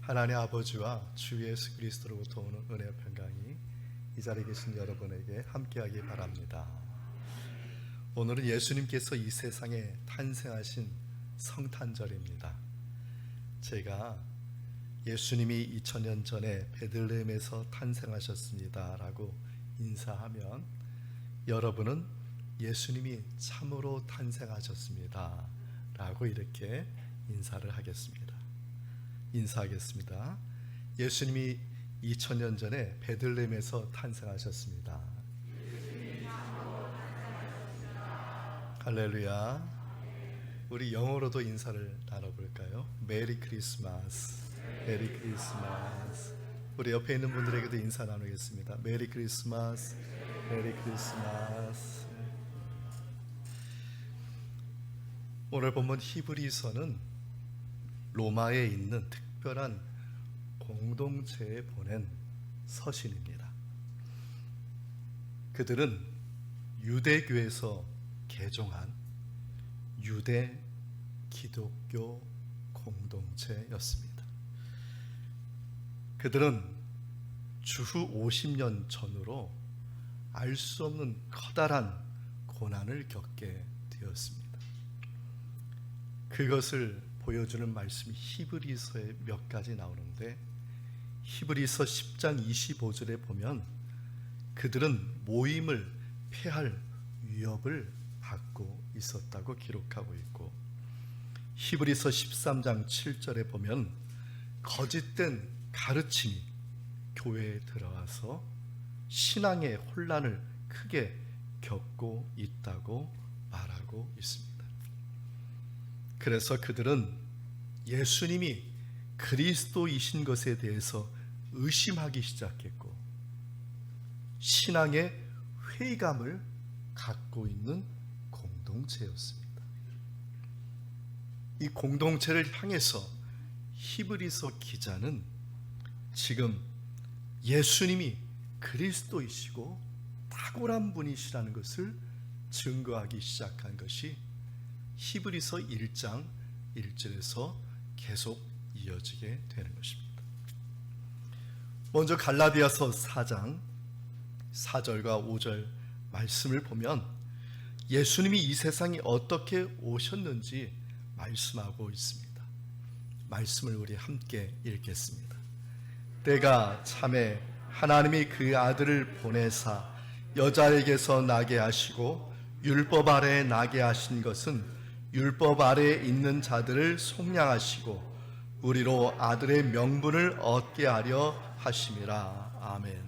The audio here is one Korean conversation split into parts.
하나님 아버지와 주 예수 그리스도로부터 오는 은혜와 평강이 이 자리에 계신 여러분에게 함께하기 바랍니다. 오늘은 예수님께서 이 세상에 탄생하신 성탄절입니다. 제가 예수님이 2000년 전에 베들레헴에서 탄생하셨습니다 라고 인사하면 여러분은 예수님이 참으로 탄생하셨습니다 라고 이렇게 인사하겠습니다. 예수님이 2000년 전에 베들레헴에서 탄생하셨습니다. 할렐루야. 우리 영어로도 인사를 나눠볼까요? 메리 크리스마스. 메리 크리스마스. 우리 옆에 있는 분들에게도 인사 나누겠습니다. 메리 크리스마스. 메리 크리스마스. 오늘 본문 히브리서는 로마에 있는 특별한 공동체에 보낸 서신입니다. 그들은 유대교에서 개종한 유대 기독교 공동체였습니다. 그들은 주후 50년 전으로 알 수 없는 커다란 고난을 겪게 되었습니다. 그것을 보여주는 말씀이 히브리서에 몇 가지 나오는데, 히브리서 10장 25절에 보면 그들은 모임을 폐할 위협을 받고 있었다고 기록하고 있고, 히브리서 13장 7절에 보면 거짓된 가르침이 교회에 들어와서 신앙의 혼란을 크게 겪고 있다고 말하고 있습니다. 그래서 그들은 예수님이 그리스도이신 것에 대해서 의심하기 시작했고, 신앙의 회의감을 갖고 있는 공동체였습니다. 이 공동체를 향해서 히브리서 기자는 지금 예수님이 그리스도이시고 탁월한 분이시라는 것을 증거하기 시작한 것이 히브리서 1장 1절에서 계속 이어지게 되는 것입니다. 먼저 갈라디아서 4장 4절과 5절 말씀을 보면 예수님이 이 세상에 어떻게 오셨는지 말씀하고 있습니다. 말씀을 우리 함께 읽겠습니다. 때가 참에 하나님이 그 아들을 보내사 여자에게서 나게 하시고 율법 아래에 나게 하신 것은 율법 아래에 있는 자들을 속량하시고 우리로 아들의 명분을 얻게 하려 하심이라. 아멘.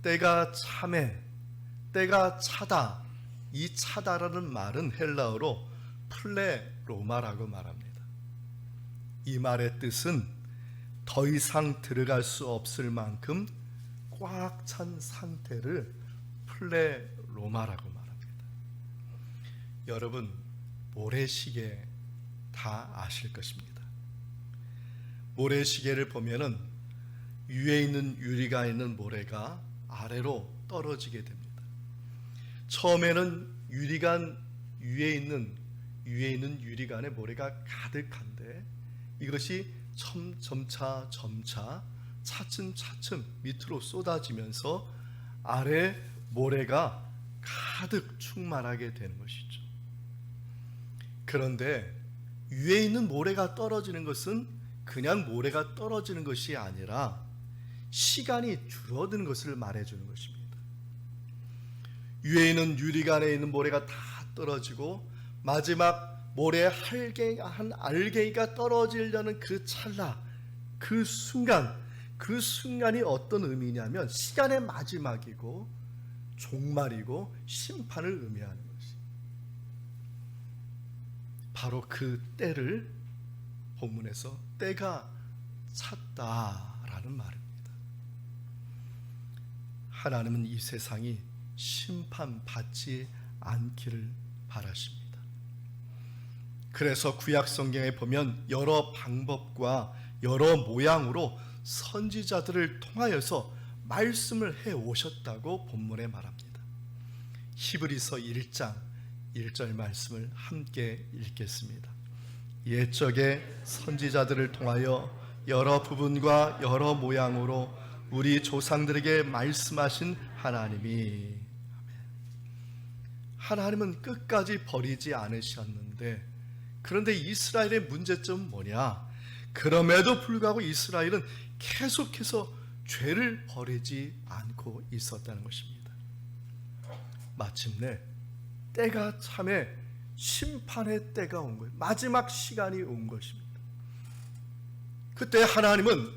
때가 참에, 때가 차다. 이 차다라는 말은 헬라어로 플레로마라고 말합니다. 이 말의 뜻은 더 이상 들어갈 수 없을 만큼 꽉 찬 상태를 플레로마라고 말합니다. 여러분, 모래시계 다 아실 것입니다. 모래시계를 보면은 위에 있는 유리가 있는 모래가 아래로 떨어지게 됩니다. 처음에는 유리관 위에 있는 유리관에 모래가 가득한데 이것이 점차 차츰 밑으로 쏟아지면서 아래 모래가 가득 충만하게 되는 것이죠. 그런데 위에 있는 모래가 떨어지는 것은 그냥 모래가 떨어지는 것이 아니라 시간이 줄어드는 것을 말해주는 것입니다. 위에 있는 유리관에 있는 모래가 다 떨어지고 마지막 모래 한 알갱이가 떨어지려는 그 찰나, 그 순간이 어떤 의미냐면 시간의 마지막이고 종말이고 심판을 의미하는 것입니다. 바로 그 때를 본문에서 때가 찼다라는 말입니다. 하나님은 이 세상이 심판받지 않기를 바라십니다. 그래서 구약 성경에 보면 여러 방법과 여러 모양으로 선지자들을 통하여서 말씀을 해 오셨다고 본문에 말합니다. 히브리서 1장 1절 말씀을 함께 읽겠습니다. 옛적에 선지자들을 통하여 여러 부분과 여러 모양으로 우리 조상들에게 말씀하신 하나님은 끝까지 버리지 않으셨는데, 그런데 이스라엘의 문제점은 뭐냐? 그럼에도 불구하고 이스라엘은 계속해서 죄를 버리지 않고 있었다는 것입니다. 마침내 때가 참에 심판의 때가 온 거예요. 마지막 시간이 온 것입니다. 그때 하나님은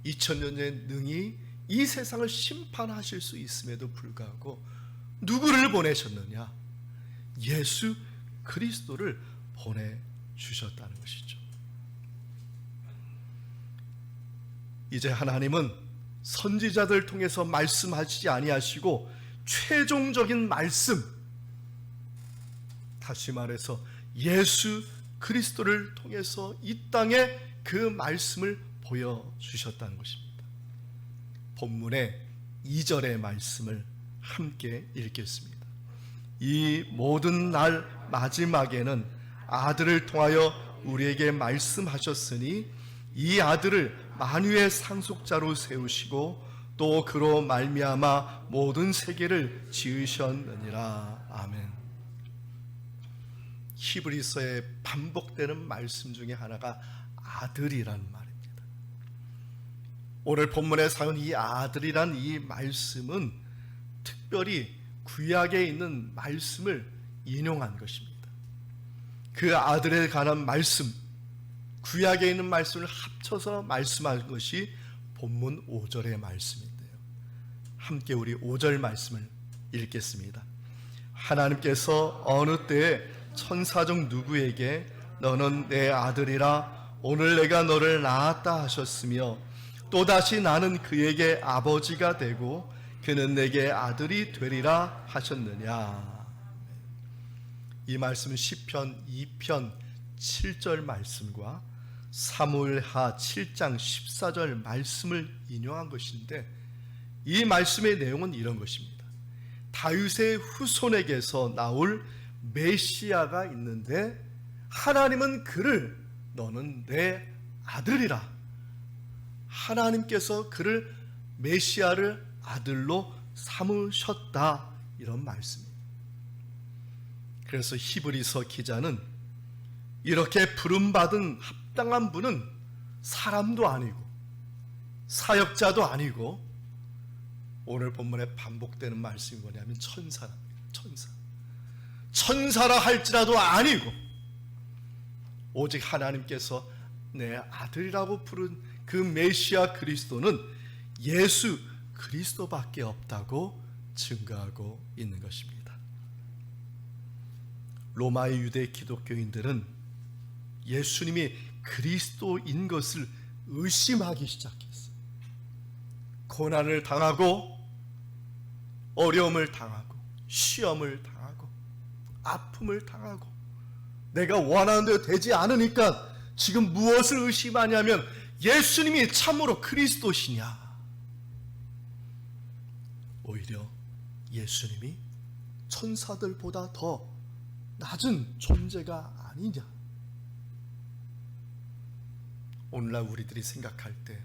2000년 전 능히 이 세상을 심판하실 수 있음에도 불구하고 누구를 보내셨느냐? 예수 그리스도를 보내주셨다는 것이죠. 이제 하나님은 선지자들 통해서 말씀하시지 아니하시고 최종적인 말씀, 다시 말해서 예수 그리스도를 통해서 이 땅에 그 말씀을 보여주셨다는 것입니다. 본문의 2절의 말씀을 함께 읽겠습니다. 이 모든 날 마지막에는 아들을 통하여 우리에게 말씀하셨으니 이 아들을 만유의 상속자로 세우시고 또 그로 말미암아 모든 세계를 지으셨느니라. 아멘. 히브리서에 반복되는 말씀 중에 하나가 아들이란 말입니다. 오늘 본문에 사용 이 아들이란 이 말씀은 특별히 구약에 있는 말씀을 인용한 것입니다. 그 아들에 관한 말씀, 구약에 있는 말씀을 합쳐서 말씀한 것이 본문 5절의 말씀인데요. 함께 우리 5절 말씀을 읽겠습니다. 하나님께서 어느 때에 천사 중 누구에게 너는 내 아들이라 오늘 내가 너를 낳았다 하셨으며 또다시 나는 그에게 아버지가 되고 그는 내게 아들이 되리라 하셨느냐. 이 말씀은 시편 2편 7절 말씀과 사무엘하 7장 14절 말씀을 인용한 것인데, 이 말씀의 내용은 이런 것입니다. 다윗의 후손에게서 나올 메시아가 있는데 하나님은 그를 너는 내 아들이라, 하나님께서 그를 메시아를 아들로 삼으셨다, 이런 말씀입니다. 그래서 히브리서 기자는 이렇게 부름받은 합당한 분은 사람도 아니고 사역자도 아니고, 오늘 본문에 반복되는 말씀이 뭐냐면 천사랍니다. 천사라 할지라도 아니고 오직 하나님께서 내 아들이라고 부른 그 메시아 그리스도는 예수 그리스도밖에 없다고 증거하고 있는 것입니다. 로마의 유대 기독교인들은 예수님이 그리스도인 것을 의심하기 시작했어요. 고난을 당하고 어려움을 당하고 시험을 당하고 아픔을 당하고 내가 원하는 대로 되지 않으니까 지금 무엇을 의심하냐면 예수님이 참으로 그리스도시냐, 오히려 예수님이 천사들보다 더 낮은 존재가 아니냐. 오늘날 우리들이 생각할 때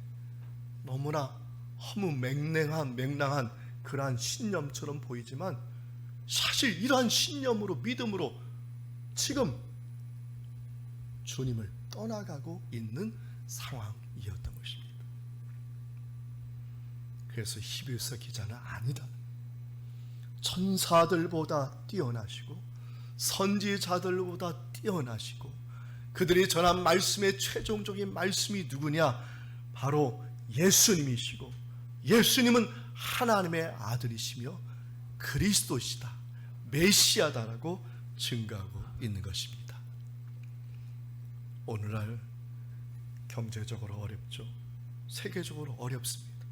너무나 허무 맹랑한 그러한 신념처럼 보이지만 사실 이러한 신념으로 믿음으로 지금 주님을 떠나가고 있는 상황이었던 것입니다. 그래서 히브리서 기자는 아니다, 천사들보다 뛰어나시고 선지자들보다 뛰어나시고 그들이 전한 말씀의 최종적인 말씀이 누구냐? 바로 예수님이시고 예수님은 하나님의 아들이시며 그리스도시다, 메시아다라고 증거하고 있는 것입니다. 오늘날 경제적으로 어렵죠. 세계적으로 어렵습니다.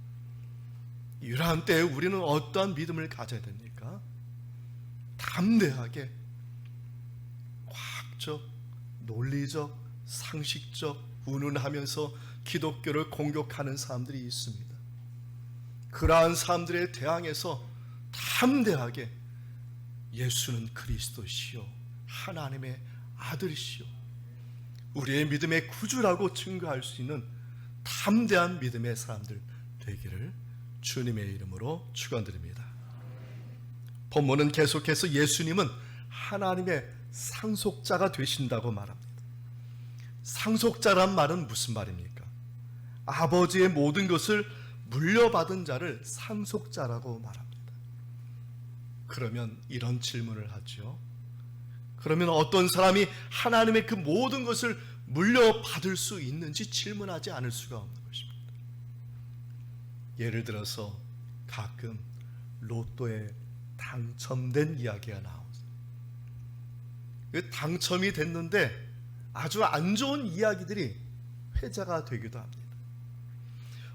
이러한 때에 우리는 어떠한 믿음을 가져야 됩니까? 담대하게 과학적, 논리적, 상식적 운운하면서 기독교를 공격하는 사람들이 있습니다. 그러한 사람들에 대항해서 담대하게 예수는 그리스도시요 하나님의 아들이시요 우리의 믿음의 구주라고 증거할 수 있는 담대한 믿음의 사람들 되기를 주님의 이름으로 축원드립니다. 본문은 계속해서 예수님은 하나님의 상속자가 되신다고 말합니다. 상속자란 말은 무슨 말입니까? 아버지의 모든 것을 물려받은 자를 상속자라고 말합니다. 그러면 이런 질문을 하죠. 그러면 어떤 사람이 하나님의 그 모든 것을 물려받을 수 있는지 질문하지 않을 수가 없는 것입니다. 예를 들어서 가끔 로또에 당첨된 이야기가 나오죠. 당첨이 됐는데 아주 안 좋은 이야기들이 회자가 되기도 합니다.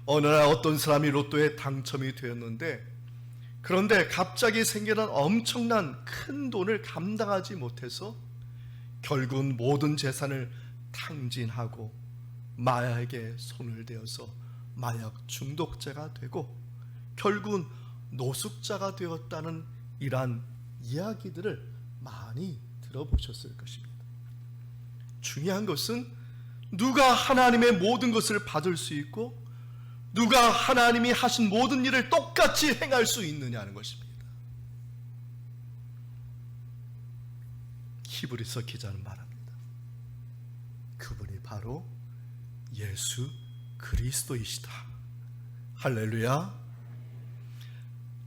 어느 날 어떤 사람이 로또에 당첨이 되었는데, 그런데 갑자기 생겨난 엄청난 큰 돈을 감당하지 못해서 결국은 모든 재산을 탕진하고 마약에 손을 대어서 마약 중독자가 되고 결국은 노숙자가 되었다는 이러한 이야기들을 많이 들어보셨을 것입니다. 중요한 것은 누가 하나님의 모든 것을 받을 수 있고 누가 하나님이 하신 모든 일을 똑같이 행할 수 있느냐는 것입니다. 히브리서 기자는 말합니다. 그분이 바로 예수 그리스도이시다. 할렐루야.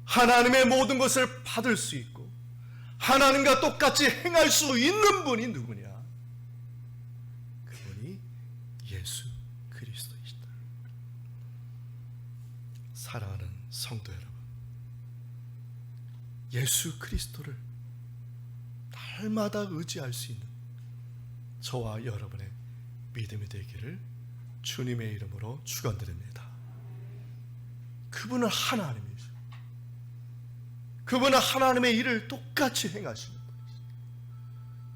하나님의 모든 것을 받을 수 있고 하나님과 똑같이 행할 수 있는 분이 누구냐? 그분이 예수 그리스도이시다. 사랑하는 성도 여러분, 예수 그리스도를 날마다 의지할 수 있는 저와 여러분의 믿음이 되기를 주님의 이름으로 축원드립니다. 그분은 하나님이죠. 그분은 하나님의 일을 똑같이 행하시는 분이시죠.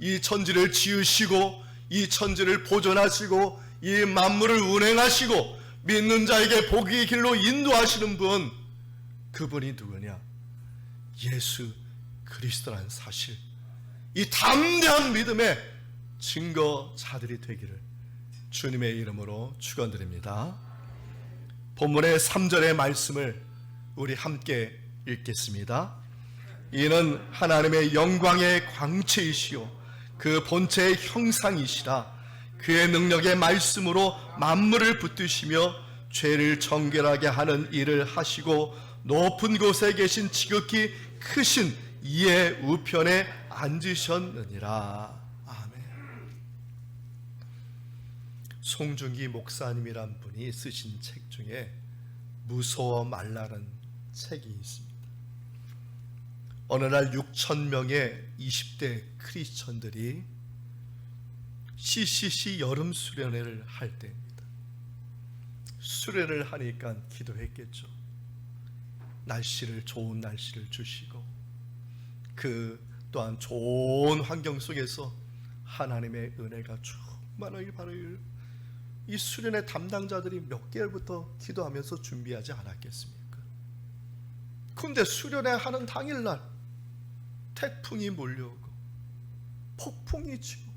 이 천지를 지으시고 이 천지를 보존하시고 이 만물을 운행하시고 믿는 자에게 복의 길로 인도하시는 분, 그분이 누구냐? 예수 그리스도라는 사실, 이 담대한 믿음의 증거자들이 되기를 주님의 이름으로 축원드립니다. 본문의 3절의 말씀을 우리 함께 읽겠습니다. 이는 하나님의 영광의 광채이시요 그 본체의 형상이시라. 그의 능력의 말씀으로 만물을 붙드시며 죄를 정결하게 하는 일을 하시고 높은 곳에 계신 지극히 크신 이의 우편에 앉으셨느니라. 아멘. 송중기 목사님이란 분이 쓰신 책 중에 무서워 말라는 책이 있습니다. 어느 날 6천 명의 20대 크리스천들이 CCC 여름 수련회를 할 때입니다. 수련을 하니까 기도했겠죠. 좋은 날씨를 주시고 그 또한 좋은 환경 속에서 하나님의 은혜가 충만하길 바라요. 이 수련회 담당자들이 몇 개월부터 기도하면서 준비하지 않았겠습니까? 그런데 수련회 하는 당일날 태풍이 몰려오고 폭풍이 치고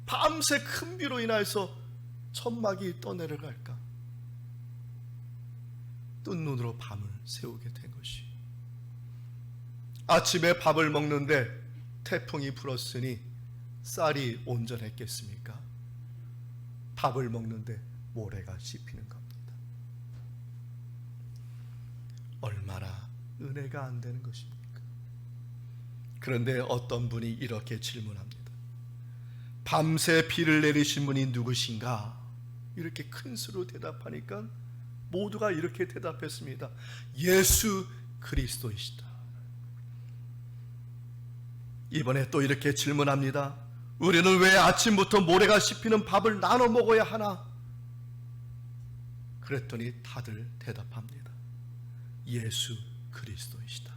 밤새 큰 비로 인해서 천막이 떠내려갈까? 뜬 눈으로 밤을 새우게 된 것이, 아침에 밥을 먹는데 태풍이 불었으니 쌀이 온전했겠습니까? 밥을 먹는데 모래가 씹히는 겁니다. 얼마나 은혜가 안 되는 것입니까? 그런데 어떤 분이 이렇게 질문합니다. 밤새 비를 내리신 분이 누구신가? 이렇게 큰 수로 대답하니까 모두가 이렇게 대답했습니다. 예수 그리스도이시다. 이번에 또 이렇게 질문합니다. 우리는 왜 아침부터 모래가 씹히는 밥을 나눠 먹어야 하나? 그랬더니 다들 대답합니다. 예수 그리스도이시다.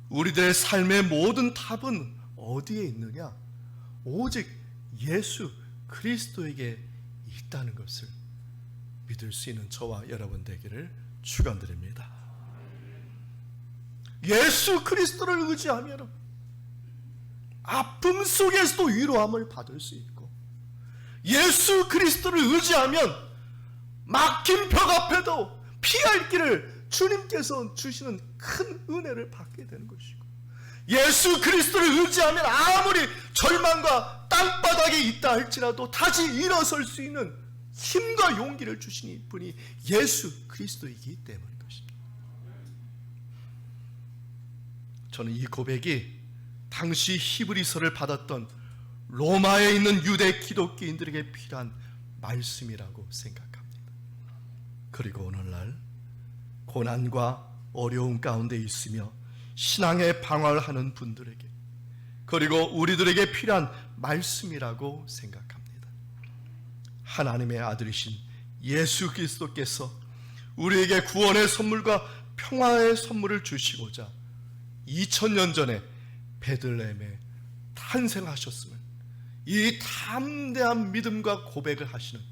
우리들의 삶의 모든 답은 어디에 있느냐? 오직 예수 그리스도에게 있다는 것을 믿을 수 있는 저와 여러분 되기를 축원드립니다. 예수 그리스도를 의지하면 아픔 속에서도 위로함을 받을 수 있고, 예수 그리스도를 의지하면 막힌 벽 앞에도 피할 길을 주님께서 주시는 큰 은혜를 받게 되는 것이고, 예수 그리스도를 의지하면 아무리 절망과 땅바닥에 있다 할지라도 다시 일어설 수 있는 힘과 용기를 주신 분이 예수 그리스도이기 때문인 것입니다. 저는 이 고백이 당시 히브리서를 받았던 로마에 있는 유대 기독교인들에게 필요한 말씀이라고 생각합니다. 그리고 오늘날 고난과 어려움 가운데 있으며 신앙의 방황을 하는 분들에게, 그리고 우리들에게 필요한 말씀이라고 생각합니다. 하나님의 아들이신 예수 그리스도께서 우리에게 구원의 선물과 평화의 선물을 주시고자 2000년 전에 베들레헴에 탄생하셨음을 이 담대한 믿음과 고백을 하시는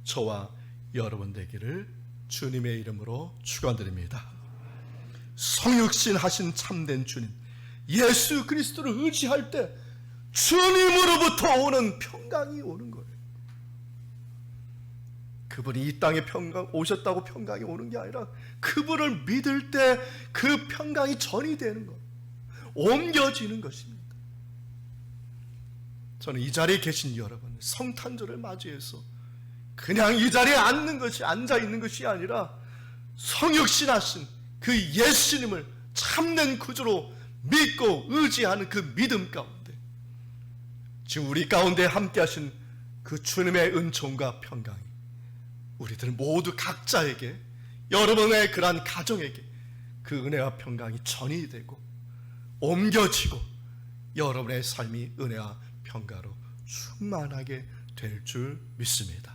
저와 여러분 되기를 주님의 이름으로 축원드립니다. 성육신 하신 참된 주님 예수 그리스도를 의지할 때 주님으로부터 오는 평강이 오는 거예요. 그분이 이 땅에 평강 오셨다고 평강이 오는 게 아니라 그분을 믿을 때 그 평강이 전이 되는 것, 옮겨지는 것입니다. 저는 이 자리에 계신 여러분, 성탄절을 맞이해서 그냥 이 자리에 앉아 있는 것이 아니라 성육신하신 그 예수님을 참된 구주로 믿고 의지하는 그 믿음 가운데 지금 우리 가운데 함께 하신 그 주님의 은총과 평강이 우리들 모두 각자에게, 여러분의 그러한 가정에게 그 은혜와 평강이 전이 되고 옮겨지고 여러분의 삶이 은혜와 평가로 충만하게 될 줄 믿습니다.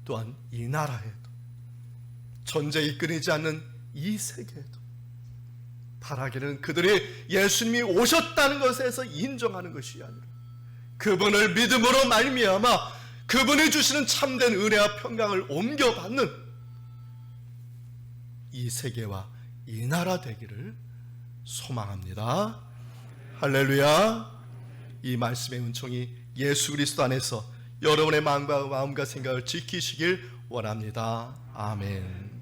또한 이 나라에도, 전쟁이 끊이지 않는 이 세계에도 바라기는 그들이 예수님이 오셨다는 것에서 인정하는 것이 아니라 그분을 믿음으로 말미암아 그분이 주시는 참된 은혜와 평강을 옮겨받는 이 세계와 이 나라 되기를 소망합니다. 할렐루야. 이 말씀의 은총이 예수 그리스도 안에서 여러분의 마음과 생각을 지키시길 원합니다. 아멘.